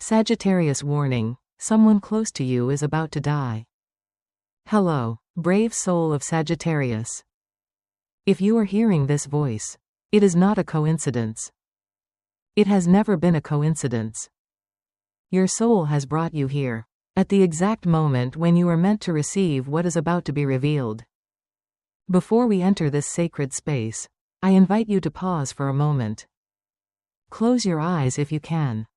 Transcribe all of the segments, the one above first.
Sagittarius warning, someone close to you is about to die. Hello, brave soul of Sagittarius. If you are hearing this voice, it is not a coincidence. It has never been a coincidence. Your soul has brought you here, at the exact moment when you are meant to receive what is about to be revealed. Before we enter this sacred space, I invite you to pause for a moment. Close your eyes if you can.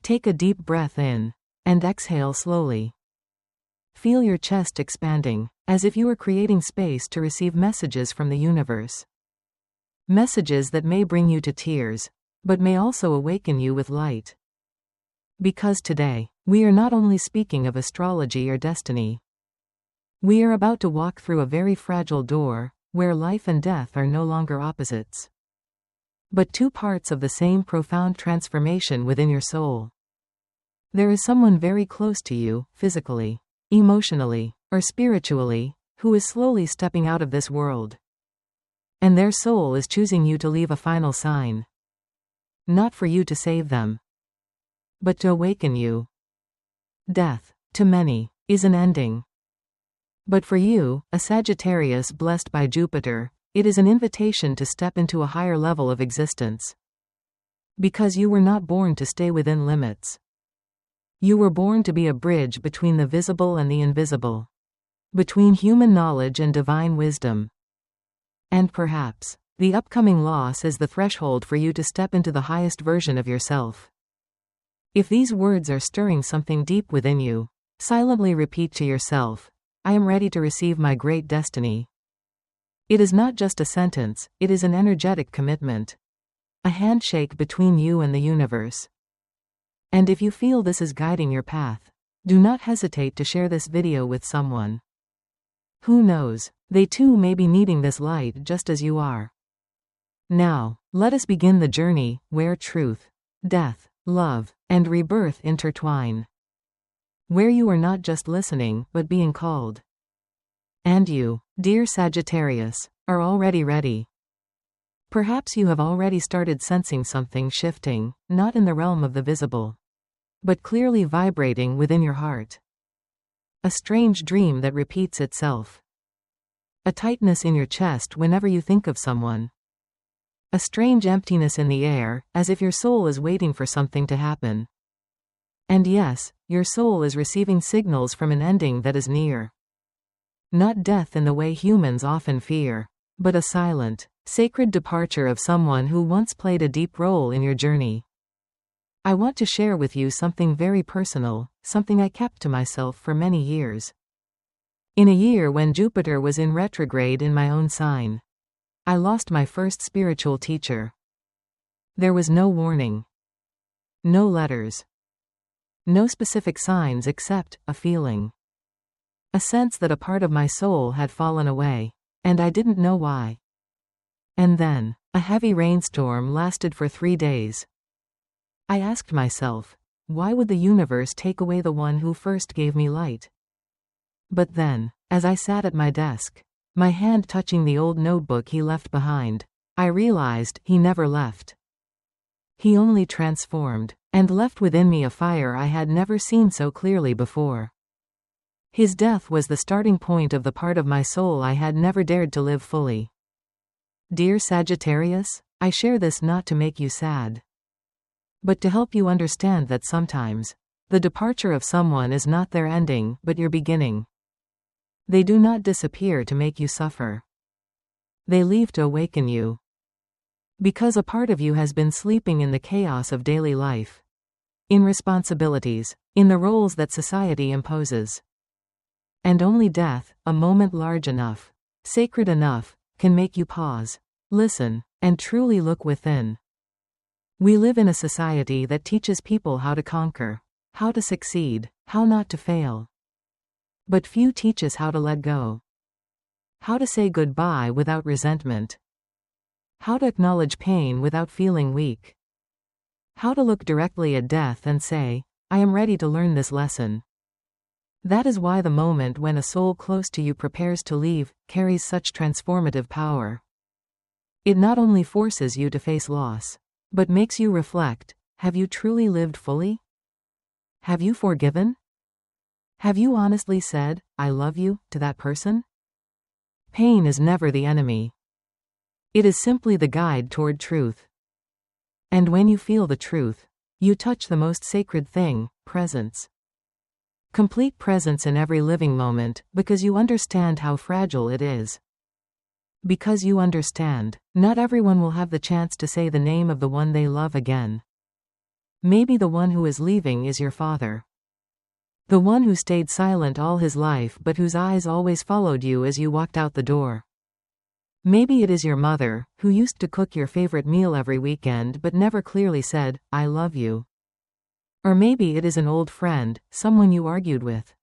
Take a deep breath in, and exhale slowly. Feel your chest expanding, as if you are creating space to receive messages from the universe. Messages that may bring you to tears, but may also awaken you with light. Because today, we are not only speaking of astrology or destiny. We are about to walk through a very fragile door, where life and death are no longer opposites, but two parts of the same profound transformation within your soul. There is someone very close to you, physically, emotionally, or spiritually, who is slowly stepping out of this world. And their soul is choosing you to leave a final sign. Not for you to save them, but to awaken you. Death, to many, is an ending. But for you, a Sagittarius blessed by Jupiter, it is an invitation to step into a higher level of existence. Because you were not born to stay within limits. You were born to be a bridge between the visible and the invisible. Between human knowledge and divine wisdom. And perhaps, the upcoming loss is the threshold for you to step into the highest version of yourself. If these words are stirring something deep within you, silently repeat to yourself, I am ready to receive my great destiny. It is not just a sentence, it is an energetic commitment. A handshake between you and the universe. And if you feel this is guiding your path, do not hesitate to share this video with someone. Who knows, they too may be needing this light just as you are. Now, let us begin the journey, where truth, death, love, and rebirth intertwine. Where you are not just listening, but being called. And you, dear Sagittarius, are already ready. Perhaps you have already started sensing something shifting, not in the realm of the visible, but clearly vibrating within your heart. A strange dream that repeats itself. A tightness in your chest whenever you think of someone. A strange emptiness in the air, as if your soul is waiting for something to happen. And yes, your soul is receiving signals from an ending that is near. Not death in the way humans often fear, but a silent, sacred departure of someone who once played a deep role in your journey. I want to share with you something very personal, something I kept to myself for many years. In a year when Jupiter was in retrograde in my own sign, I lost my first spiritual teacher. There was no warning. No letters. No specific signs except a feeling. A sense that a part of my soul had fallen away, and I didn't know why. And then, a heavy rainstorm lasted for 3 days. I asked myself, why would the universe take away the one who first gave me light? But then, as I sat at my desk, my hand touching the old notebook he left behind, I realized he never left. He only transformed, and left within me a fire I had never seen so clearly before. His death was the starting point of the part of my soul I had never dared to live fully. Dear Sagittarius, I share this not to make you sad, but to help you understand that sometimes, the departure of someone is not their ending, but your beginning. They do not disappear to make you suffer. They leave to awaken you. Because a part of you has been sleeping in the chaos of daily life. In responsibilities, in the roles that society imposes. And only death, a moment large enough, sacred enough, can make you pause, listen, and truly look within. We live in a society that teaches people how to conquer, how to succeed, how not to fail. But few teach us how to let go. How to say goodbye without resentment. How to acknowledge pain without feeling weak. How to look directly at death and say, I am ready to learn this lesson. That is why the moment when a soul close to you prepares to leave, carries such transformative power. It not only forces you to face loss, but makes you reflect, have you truly lived fully? Have you forgiven? Have you honestly said, "I love you," to that person? Pain is never the enemy. It is simply the guide toward truth. And when you feel the truth, you touch the most sacred thing, presence. Complete presence in every living moment, because you understand how fragile it is. Because you understand, not everyone will have the chance to say the name of the one they love again. Maybe the one who is leaving is your father. The one who stayed silent all his life but whose eyes always followed you as you walked out the door. Maybe it is your mother, who used to cook your favorite meal every weekend but never clearly said, "I love you." Or maybe it is an old friend, someone you argued with,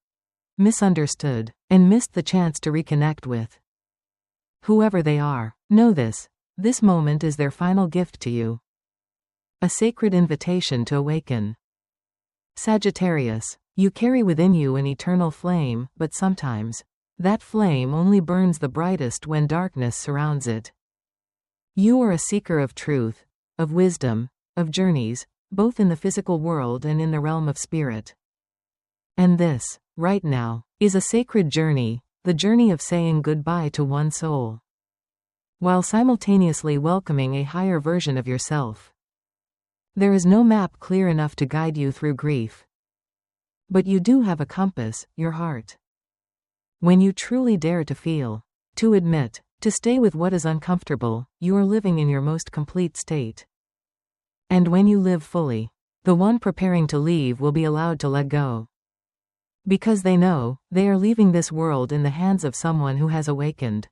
misunderstood, and missed the chance to reconnect with. Whoever they are, know this moment is their final gift to you. A sacred invitation to awaken. Sagittarius, you carry within you an eternal flame, but sometimes, that flame only burns the brightest when darkness surrounds it. You are a seeker of truth, of wisdom, of journeys, both in the physical world and in the realm of spirit. And this, right now, is a sacred journey, the journey of saying goodbye to one soul, while simultaneously welcoming a higher version of yourself. There is no map clear enough to guide you through grief. But you do have a compass, your heart. When you truly dare to feel, to admit, to stay with what is uncomfortable, you are living in your most complete state. And when you live fully, the one preparing to leave will be allowed to let go. Because they know, they are leaving this world in the hands of someone who has awakened.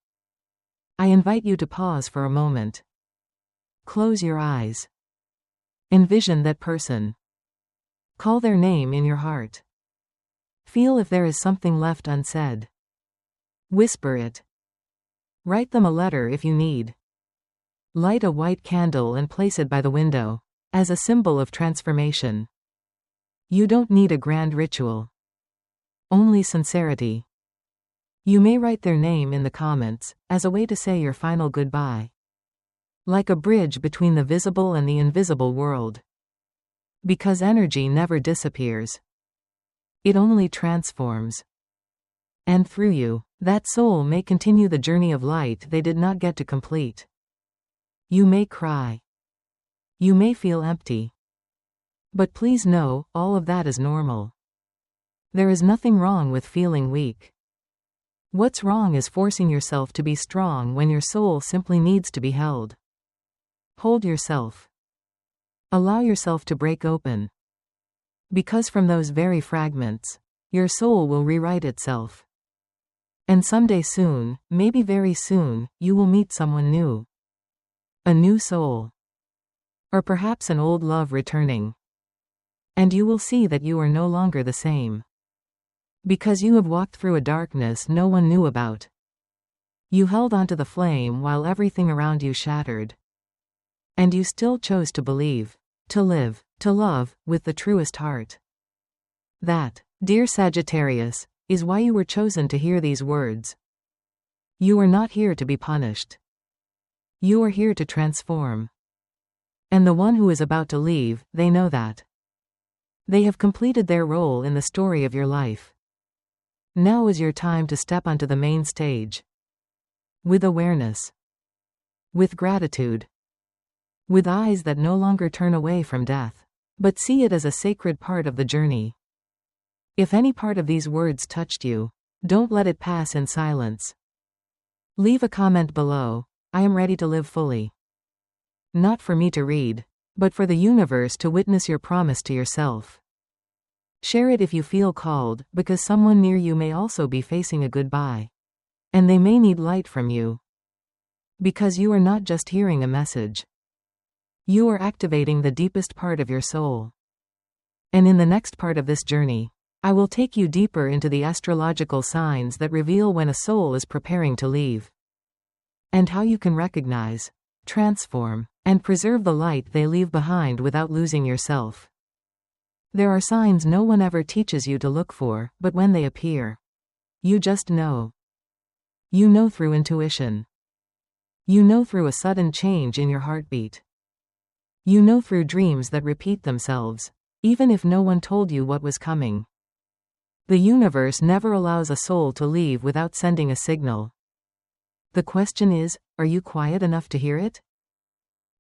I invite you to pause for a moment. Close your eyes. Envision that person. Call their name in your heart. Feel if there is something left unsaid. Whisper it. Write them a letter if you need. Light a white candle and place it by the window, as a symbol of transformation. You don't need a grand ritual. Only sincerity. You may write their name in the comments, as a way to say your final goodbye. Like a bridge between the visible and the invisible world. Because energy never disappears. It only transforms. And through you, that soul may continue the journey of light they did not get to complete. You may cry. You may feel empty. But please know, all of that is normal. There is nothing wrong with feeling weak. What's wrong is forcing yourself to be strong when your soul simply needs to be held. Hold yourself. Allow yourself to break open. Because from those very fragments, your soul will rewrite itself. And someday soon, maybe very soon, you will meet someone new. A new soul. Or perhaps an old love returning. And you will see that you are no longer the same. Because you have walked through a darkness no one knew about. You held onto the flame while everything around you shattered. And you still chose to believe, to live, to love, with the truest heart. That, dear Sagittarius, is why you were chosen to hear these words. You are not here to be punished. You are here to transform. And the one who is about to leave, they know that. They have completed their role in the story of your life. Now is your time to step onto the main stage. With awareness. With gratitude. With eyes that no longer turn away from death, but see it as a sacred part of the journey. If any part of these words touched you, don't let it pass in silence. Leave a comment below. I am ready to live fully. Not for me to read, but for the universe to witness your promise to yourself. Share it if you feel called, because someone near you may also be facing a goodbye. And they may need light from you. Because you are not just hearing a message. You are activating the deepest part of your soul. And in the next part of this journey, I will take you deeper into the astrological signs that reveal when a soul is preparing to leave. And how you can recognize, transform, and preserve the light they leave behind without losing yourself. There are signs no one ever teaches you to look for, but when they appear, you just know. You know through intuition. You know through a sudden change in your heartbeat. You know through dreams that repeat themselves, even if no one told you what was coming. The universe never allows a soul to leave without sending a signal. The question is, are you quiet enough to hear it?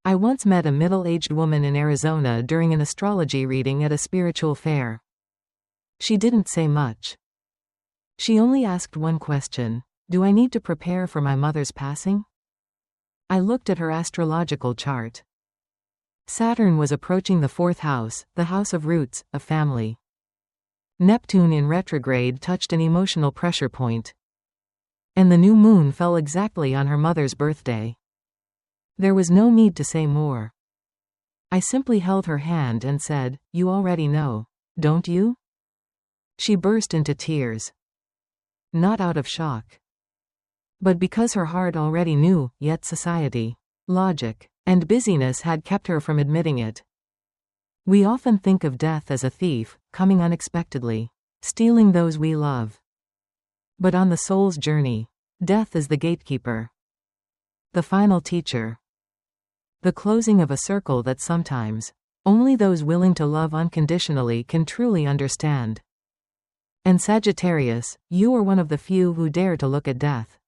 I once met a middle-aged woman in Arizona during an astrology reading at a spiritual fair. She didn't say much. She only asked one question: do I need to prepare for my mother's passing? I looked at her astrological chart. Saturn was approaching the 4th house, the house of roots, of family. Neptune in retrograde touched an emotional pressure point. And the new moon fell exactly on her mother's birthday. There was no need to say more. I simply held her hand and said, "You already know, don't you?" She burst into tears. Not out of shock, but because her heart already knew, yet society, logic, and busyness had kept her from admitting it. We often think of death as a thief, coming unexpectedly, stealing those we love. But on the soul's journey, death is the gatekeeper, the final teacher, the closing of a circle that sometimes only those willing to love unconditionally can truly understand. And Sagittarius, you are one of the few who dare to look at death,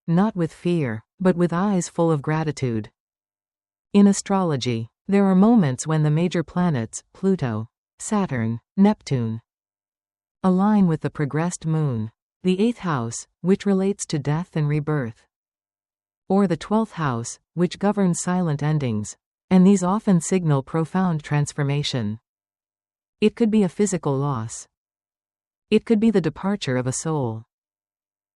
not with fear, but with eyes full of gratitude. In astrology, there are moments when the major planets, Pluto, Saturn, Neptune, align with the progressed moon, the 8th house, which relates to death and rebirth, or the 12th house, which governs silent endings, and these often signal profound transformation. It could be a physical loss. It could be the departure of a soul.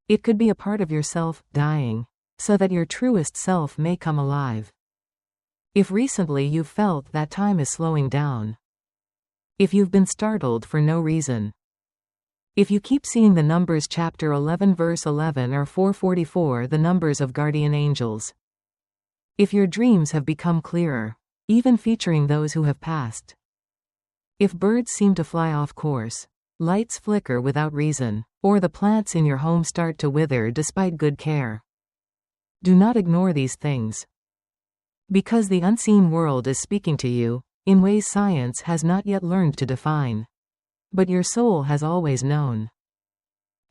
It could be a part of yourself dying, so that your truest self may come alive. If recently you've felt that time is slowing down, if you've been startled for no reason, if you keep seeing the numbers chapter 11 verse 11 or 444, the numbers of guardian angels, if your dreams have become clearer, even featuring those who have passed, if birds seem to fly off course, lights flicker without reason, or the plants in your home start to wither despite good care, do not ignore these things. Because the unseen world is speaking to you, in ways science has not yet learned to define. But your soul has always known.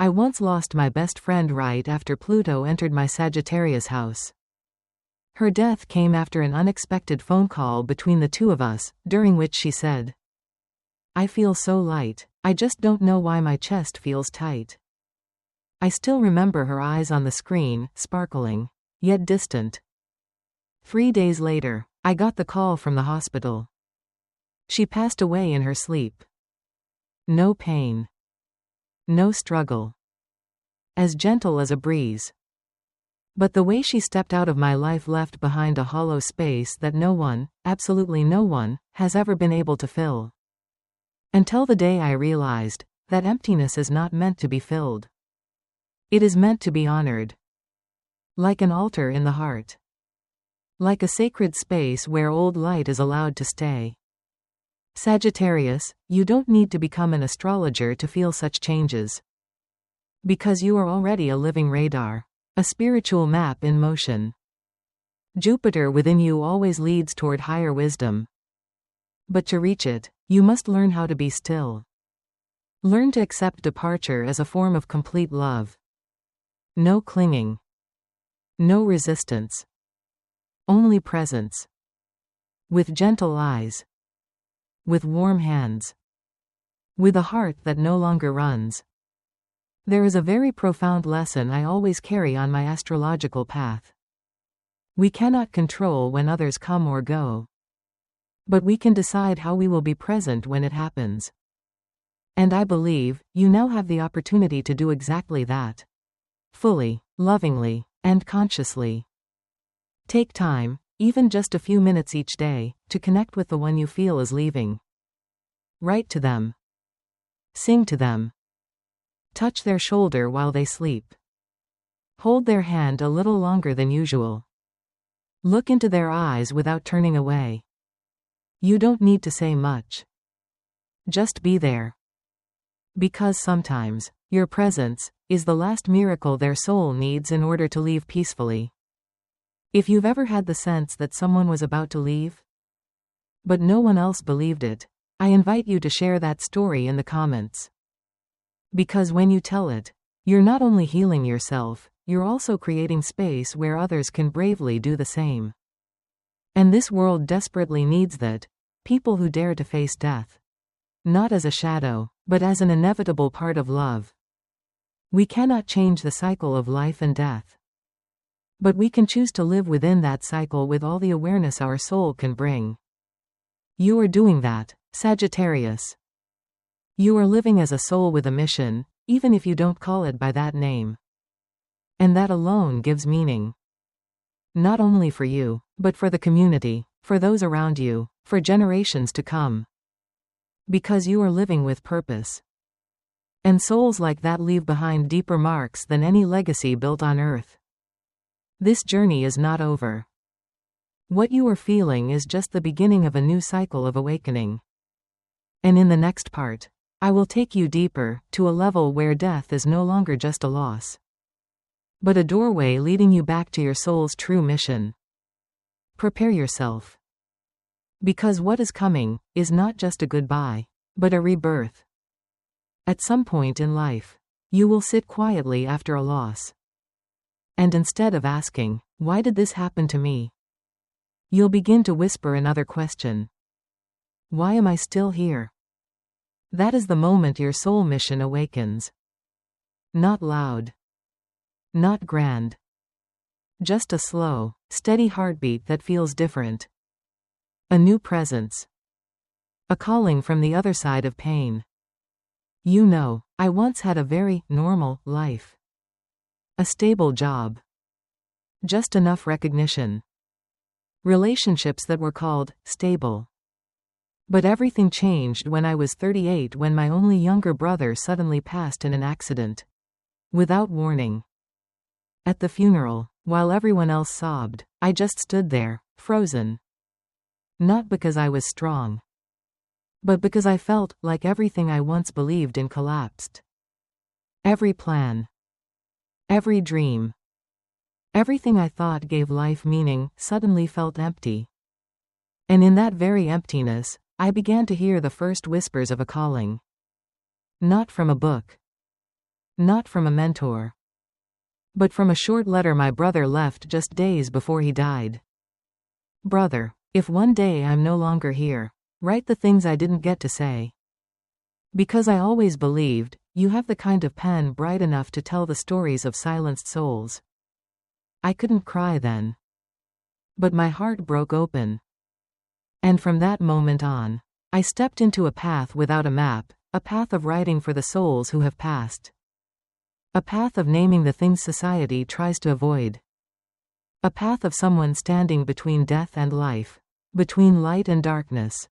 I once lost my best friend right after Pluto entered my Sagittarius house. Her death came after an unexpected phone call between the two of us, during which she said, "I feel so light, I just don't know why my chest feels tight." I still remember her eyes on the screen, sparkling, yet distant. 3 days later, I got the call from the hospital. She passed away in her sleep. No pain. No struggle. As gentle as a breeze. But the way she stepped out of my life left behind a hollow space that no one, absolutely no one, has ever been able to fill. Until the day I realized that emptiness is not meant to be filled. It is meant to be honored. Like an altar in the heart. Like a sacred space where old light is allowed to stay. Sagittarius, you don't need to become an astrologer to feel such changes. Because you are already a living radar, a spiritual map in motion. Jupiter within you always leads toward higher wisdom. But to reach it, you must learn how to be still. Learn to accept departure as a form of complete love. No clinging. No resistance. Only presence. With gentle eyes. With warm hands. With a heart that no longer runs. There is a very profound lesson I always carry on my astrological path. We cannot control when others come or go. But we can decide how we will be present when it happens. And I believe, you now have the opportunity to do exactly that. Fully, lovingly, and consciously. Take time, even just a few minutes each day, to connect with the one you feel is leaving. Write to them. Sing to them. Touch their shoulder while they sleep. Hold their hand a little longer than usual. Look into their eyes without turning away. You don't need to say much. Just be there. Because sometimes, your presence is the last miracle their soul needs in order to leave peacefully. If you've ever had the sense that someone was about to leave, but no one else believed it, I invite you to share that story in the comments. Because when you tell it, you're not only healing yourself, you're also creating space where others can bravely do the same. And this world desperately needs that. People who dare to face death. Not as a shadow, but as an inevitable part of love. We cannot change the cycle of life and death. But we can choose to live within that cycle with all the awareness our soul can bring. You are doing that, Sagittarius. You are living as a soul with a mission, even if you don't call it by that name. And that alone gives meaning. Not only for you, but for the community, for those around you, for generations to come. Because you are living with purpose. And souls like that leave behind deeper marks than any legacy built on earth. This journey is not over. What you are feeling is just the beginning of a new cycle of awakening. And in the next part, I will take you deeper, to a level where death is no longer just a loss, but a doorway leading you back to your soul's true mission. Prepare yourself. Because what is coming is not just a goodbye, but a rebirth. At some point in life, you will sit quietly after a loss. And instead of asking, "Why did this happen to me?" you'll begin to whisper another question. Why am I still here? That is the moment your soul mission awakens. Not loud. Not grand. Just a slow, steady heartbeat that feels different. A new presence. A calling from the other side of pain. You know, I once had a very normal life. A stable job. Just enough recognition. Relationships that were called stable. But everything changed when I was 38, when my only younger brother suddenly passed in an accident. Without warning. At the funeral, while everyone else sobbed, I just stood there, frozen. Not because I was strong, but because I felt like everything I once believed in collapsed. Every plan. Every dream. Everything I thought gave life meaning suddenly felt empty. And in that very emptiness, I began to hear the first whispers of a calling. Not from a book. Not from a mentor. But from a short letter my brother left just days before he died. Brother, if one day I'm no longer here, write the things I didn't get to say. Because I always believed, you have the kind of pen bright enough to tell the stories of silenced souls. I couldn't cry then. But my heart broke open. And from that moment on, I stepped into a path without a map, a path of writing for the souls who have passed. A path of naming the things society tries to avoid. A path of someone standing between death and life, between light and darkness,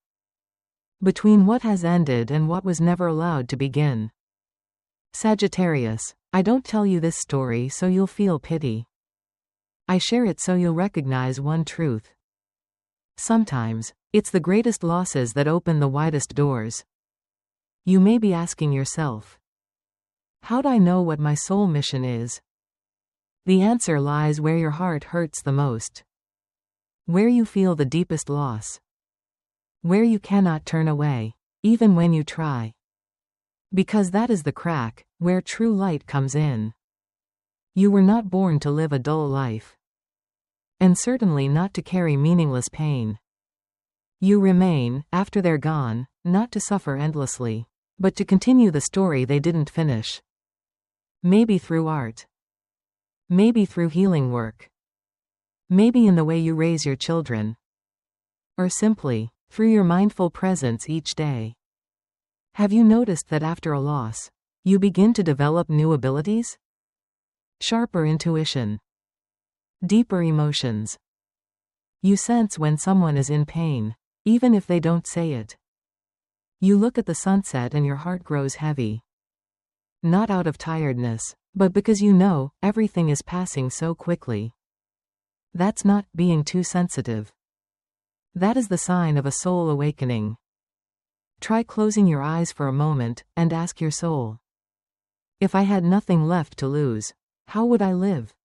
between what has ended and what was never allowed to begin. Sagittarius, I don't tell you this story so you'll feel pity. I share it so you'll recognize one truth. Sometimes, it's the greatest losses that open the widest doors. You may be asking yourself, how do I know what my soul mission is? The answer lies where your heart hurts the most. Where you feel the deepest loss. Where you cannot turn away, even when you try. Because that is the crack, where true light comes in. You were not born to live a dull life. And certainly not to carry meaningless pain. You remain, after they're gone, not to suffer endlessly, but to continue the story they didn't finish. Maybe through art. Maybe through healing work. Maybe in the way you raise your children. Or simply, through your mindful presence each day. Have you noticed that after a loss, you begin to develop new abilities? Sharper intuition. Deeper emotions. You sense when someone is in pain, even if they don't say it. You look at the sunset and your heart grows heavy. Not out of tiredness, but because you know, everything is passing so quickly. That's not being too sensitive. That is the sign of a soul awakening. Try closing your eyes for a moment, and ask your soul. If I had nothing left to lose, how would I live?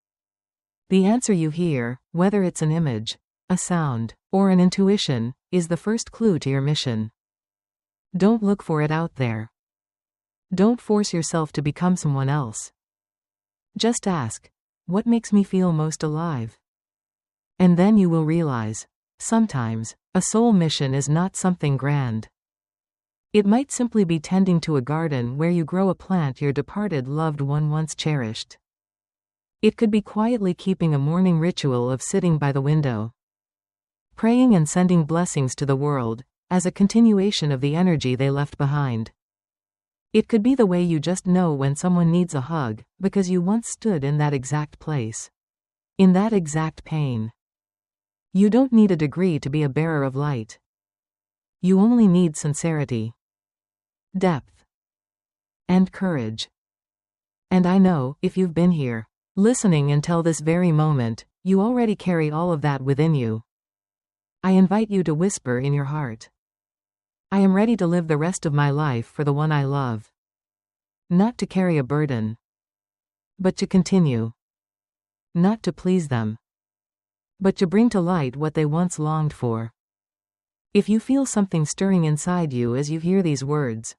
The answer you hear, whether it's an image, a sound, or an intuition, is the first clue to your mission. Don't look for it out there. Don't force yourself to become someone else. Just ask, what makes me feel most alive? And then you will realize, sometimes, a soul mission is not something grand. It might simply be tending to a garden where you grow a plant your departed loved one once cherished. It could be quietly keeping a morning ritual of sitting by the window, praying and sending blessings to the world, as a continuation of the energy they left behind. It could be the way you just know when someone needs a hug, because you once stood in that exact place, in that exact pain. You don't need a degree to be a bearer of light. You only need sincerity, depth, and courage. And I know, if you've been here, listening until this very moment, you already carry all of that within you. I invite you to whisper in your heart, I am ready to live the rest of my life for the one I love. Not to carry a burden, but to continue. Not to please them, but to bring to light what they once longed for. If you feel something stirring inside you as you hear these words,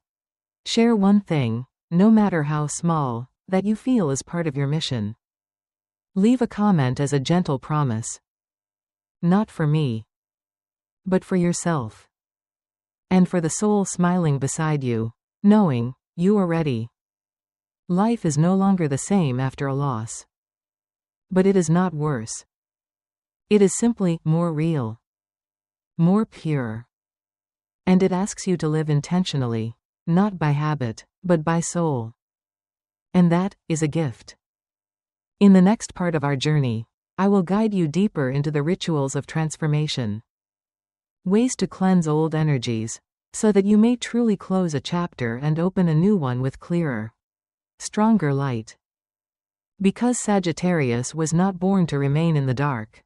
share one thing, no matter how small, that you feel is part of your mission. Leave a comment as a gentle promise. Not for me, but for yourself. And for the soul smiling beside you, knowing you are ready. Life is no longer the same after a loss. But it is not worse. It is simply more real, more pure. And it asks you to live intentionally, not by habit, but by soul. And that is a gift. In the next part of our journey, I will guide you deeper into the rituals of transformation. Ways to cleanse old energies, so that you may truly close a chapter and open a new one with clearer, stronger light. Because Sagittarius was not born to remain in the dark.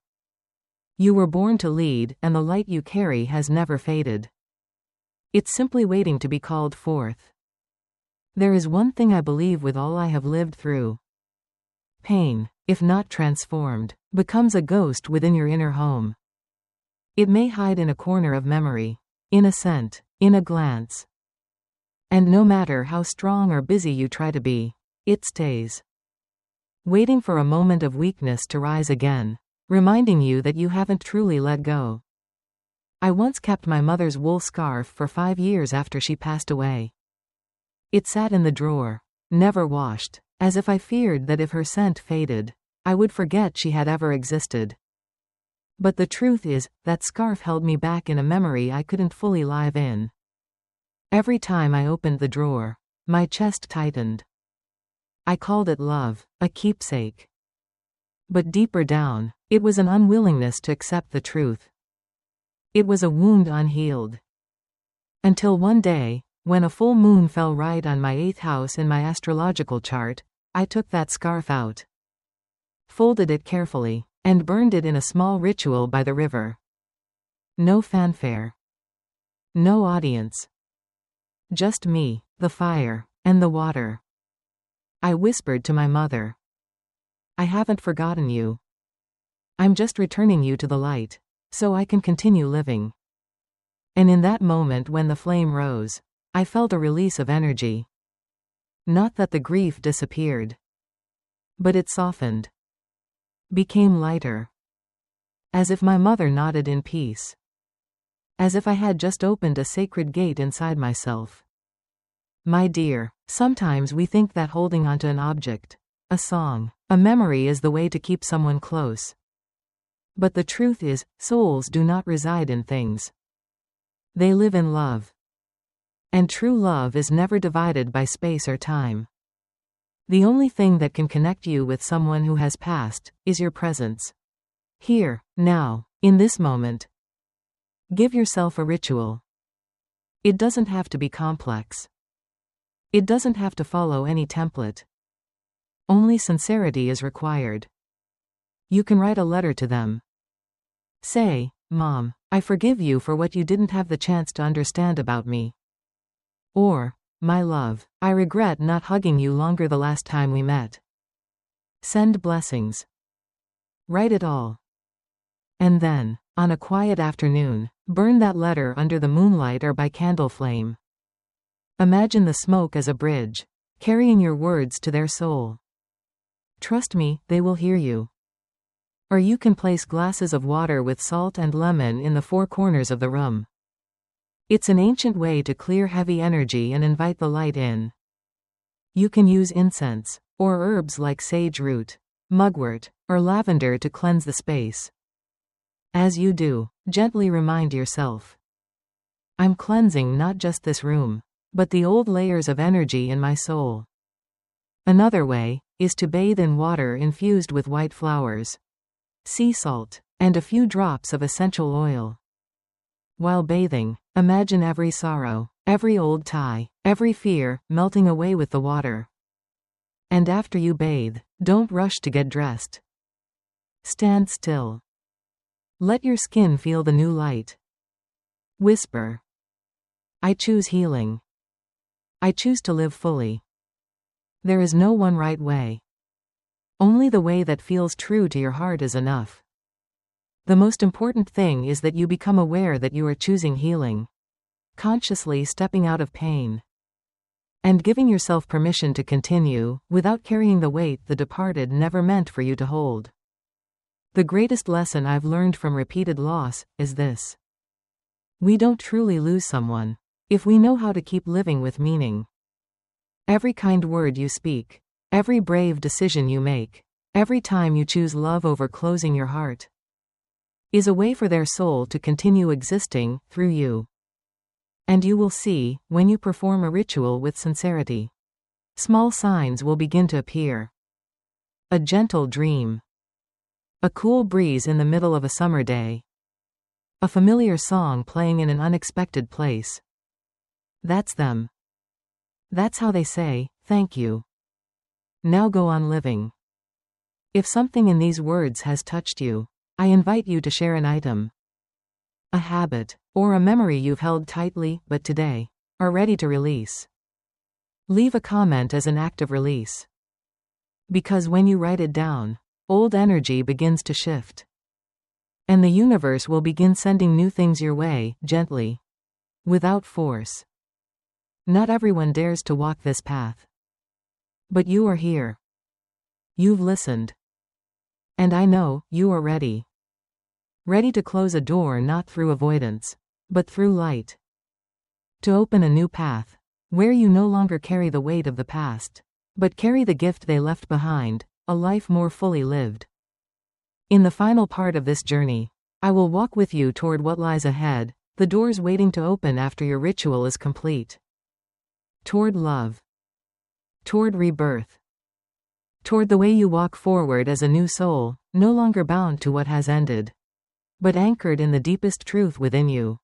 You were born to lead, and the light you carry has never faded. It's simply waiting to be called forth. There is one thing I believe with all I have lived through. Pain, if not transformed, becomes a ghost within your inner home. It may hide in a corner of memory, in a scent, in a glance. And no matter how strong or busy you try to be, it stays, waiting for a moment of weakness to rise again, reminding you that you haven't truly let go. I once kept my mother's wool scarf for 5 years after she passed away. It sat in the drawer, never washed, as if I feared that if her scent faded, I would forget she had ever existed. But the truth is, that scarf held me back in a memory I couldn't fully live in. Every time I opened the drawer, my chest tightened. I called it love, a keepsake. But deeper down, it was an unwillingness to accept the truth. It was a wound unhealed. Until one day, when a full moon fell right on my 8th house in my astrological chart, I took that scarf out, folded it carefully, and burned it in a small ritual by the river. No fanfare. No audience. Just me, the fire, and the water. I whispered to my mother, I haven't forgotten you. I'm just returning you to the light, so I can continue living. And in that moment when the flame rose, I felt a release of energy. Not that the grief disappeared, but it softened, became lighter. As if my mother nodded in peace. As if I had just opened a sacred gate inside myself. My dear, sometimes we think that holding onto an object, a song, a memory is the way to keep someone close. But the truth is, souls do not reside in things. They live in love. And true love is never divided by space or time. The only thing that can connect you with someone who has passed is your presence. Here, now, in this moment. Give yourself a ritual. It doesn't have to be complex. It doesn't have to follow any template. Only sincerity is required. You can write a letter to them. Say, Mom, I forgive you for what you didn't have the chance to understand about me. Or, my love, I regret not hugging you longer the last time we met. Send blessings. Write it all. And then, on a quiet afternoon, burn that letter under the moonlight or by candle flame. Imagine the smoke as a bridge, carrying your words to their soul. Trust me, they will hear you. Or you can place glasses of water with salt and lemon in the four corners of the room. It's an ancient way to clear heavy energy and invite the light in. You can use incense, or herbs like sage root, mugwort, or lavender to cleanse the space. As you do, gently remind yourself, I'm cleansing not just this room, but the old layers of energy in my soul. Another way is to bathe in water infused with white flowers, sea salt, and a few drops of essential oil. While bathing, imagine every sorrow, every old tie, every fear melting away with the water. And after you bathe, don't rush to get dressed. Stand still. Let your skin feel the new light. Whisper, I choose healing. I choose to live fully. There is no one right way. Only the way that feels true to your heart is enough. The most important thing is that you become aware that you are choosing healing, consciously stepping out of pain, and giving yourself permission to continue, without carrying the weight the departed never meant for you to hold. The greatest lesson I've learned from repeated loss is this. We don't truly lose someone if we know how to keep living with meaning. Every kind word you speak, every brave decision you make, every time you choose love over closing your heart, is a way for their soul to continue existing through you. And you will see, when you perform a ritual with sincerity, small signs will begin to appear. A gentle dream, a cool breeze in the middle of a summer day, a familiar song playing in an unexpected place. That's them. That's how they say, thank you. Now go on living. If something in these words has touched you, I invite you to share an item, a habit, or a memory you've held tightly but today are ready to release. Leave a comment as an act of release. Because when you write it down, old energy begins to shift. And the universe will begin sending new things your way, gently, without force. Not everyone dares to walk this path. But you are here. You've listened. And I know, you are ready. Ready to close a door not through avoidance, but through light. To open a new path, where you no longer carry the weight of the past, but carry the gift they left behind, a life more fully lived. In the final part of this journey, I will walk with you toward what lies ahead, the doors waiting to open after your ritual is complete. Toward love. Toward rebirth. Toward the way you walk forward as a new soul, no longer bound to what has ended, but anchored in the deepest truth within you.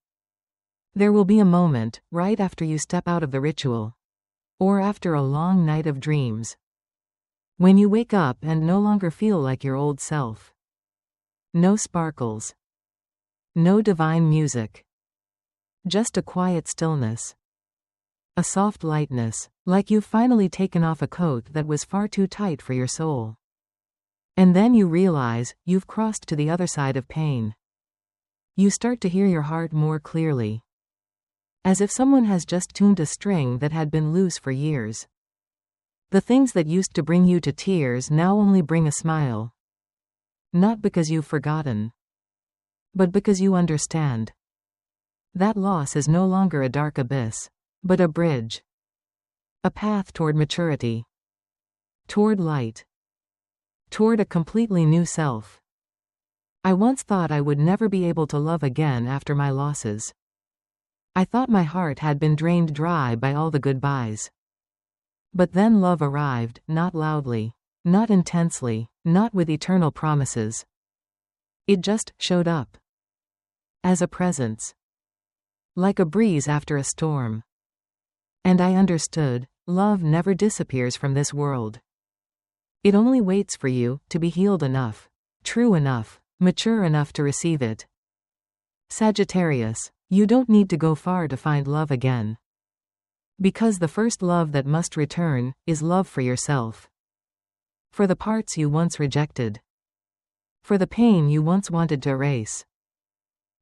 There will be a moment, right after you step out of the ritual, or after a long night of dreams, when you wake up and no longer feel like your old self. No sparkles. No divine music. Just a quiet stillness. A soft lightness, like you've finally taken off a coat that was far too tight for your soul. And then you realize, you've crossed to the other side of pain. You start to hear your heart more clearly. As if someone has just tuned a string that had been loose for years. The things that used to bring you to tears now only bring a smile. Not because you've forgotten, but because you understand. That loss is no longer a dark abyss, but a bridge. A path toward maturity. Toward light. Toward a completely new self. I once thought I would never be able to love again after my losses. I thought my heart had been drained dry by all the goodbyes. But then love arrived, not loudly, not intensely, not with eternal promises. It just showed up. As a presence. Like a breeze after a storm. And I understood, love never disappears from this world. It only waits for you to be healed enough, true enough, mature enough to receive it. Sagittarius, you don't need to go far to find love again. Because the first love that must return is love for yourself. For the parts you once rejected. For the pain you once wanted to erase.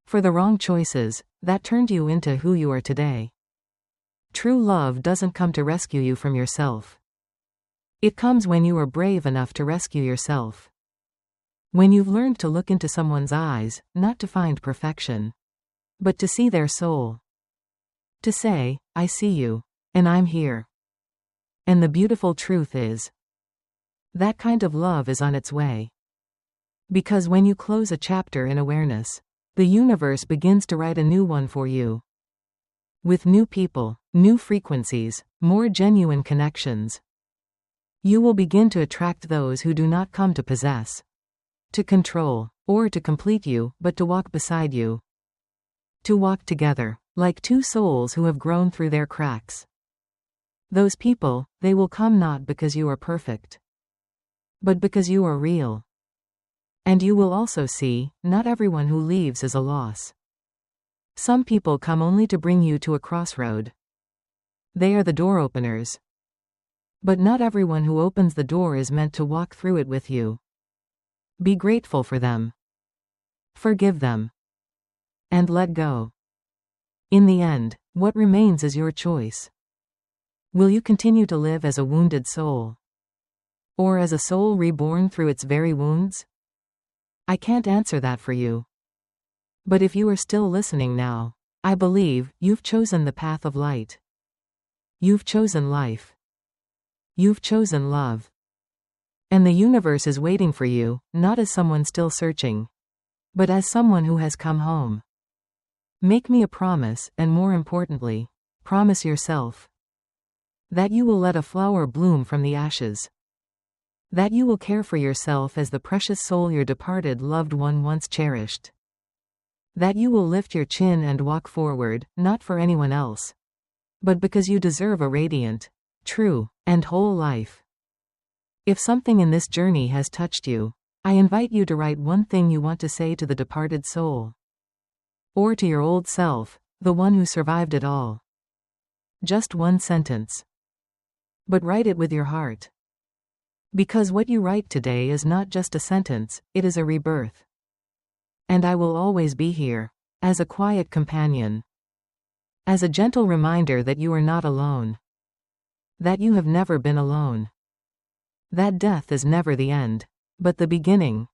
For the wrong choices that turned you into who you are today. True love doesn't come to rescue you from yourself. It comes when you are brave enough to rescue yourself. When you've learned to look into someone's eyes, not to find perfection, but to see their soul. To say, I see you, and I'm here. And the beautiful truth is, that kind of love is on its way. Because when you close a chapter in awareness, the universe begins to write a new one for you. With new people, new frequencies, more genuine connections. You will begin to attract those who do not come to possess, to control, or to complete you, but to walk beside you. To walk together, like two souls who have grown through their cracks. Those people, they will come not because you are perfect, but because you are real. And you will also see, not everyone who leaves is a loss. Some people come only to bring you to a crossroad. They are the door openers. But not everyone who opens the door is meant to walk through it with you. Be grateful for them. Forgive them. And let go. In the end, what remains is your choice. Will you continue to live as a wounded soul? Or as a soul reborn through its very wounds? I can't answer that for you. But if you are still listening now, I believe you've chosen the path of light. You've chosen life. You've chosen love. And the universe is waiting for you, not as someone still searching, but as someone who has come home. Make me a promise, and more importantly, promise yourself that you will let a flower bloom from the ashes. That you will care for yourself as the precious soul your departed loved one once cherished. That you will lift your chin and walk forward, not for anyone else, but because you deserve a radiant, true, and whole life. If something in this journey has touched you, I invite you to write one thing you want to say to the departed soul. Or to your old self, the one who survived it all. Just one sentence. But write it with your heart. Because what you write today is not just a sentence, it is a rebirth. And I will always be here, as a quiet companion. As a gentle reminder that you are not alone. That you have never been alone. That death is never the end, but the beginning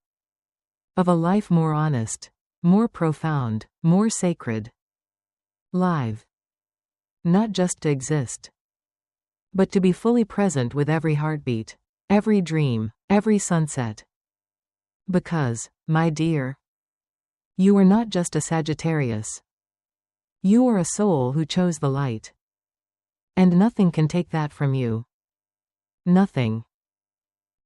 of a life more honest, more profound, more sacred. Live. Not just to exist, but to be fully present with every heartbeat, every dream, every sunset. Because, my dear, you are not just a Sagittarius. You are a soul who chose the light. And nothing can take that from you. Nothing.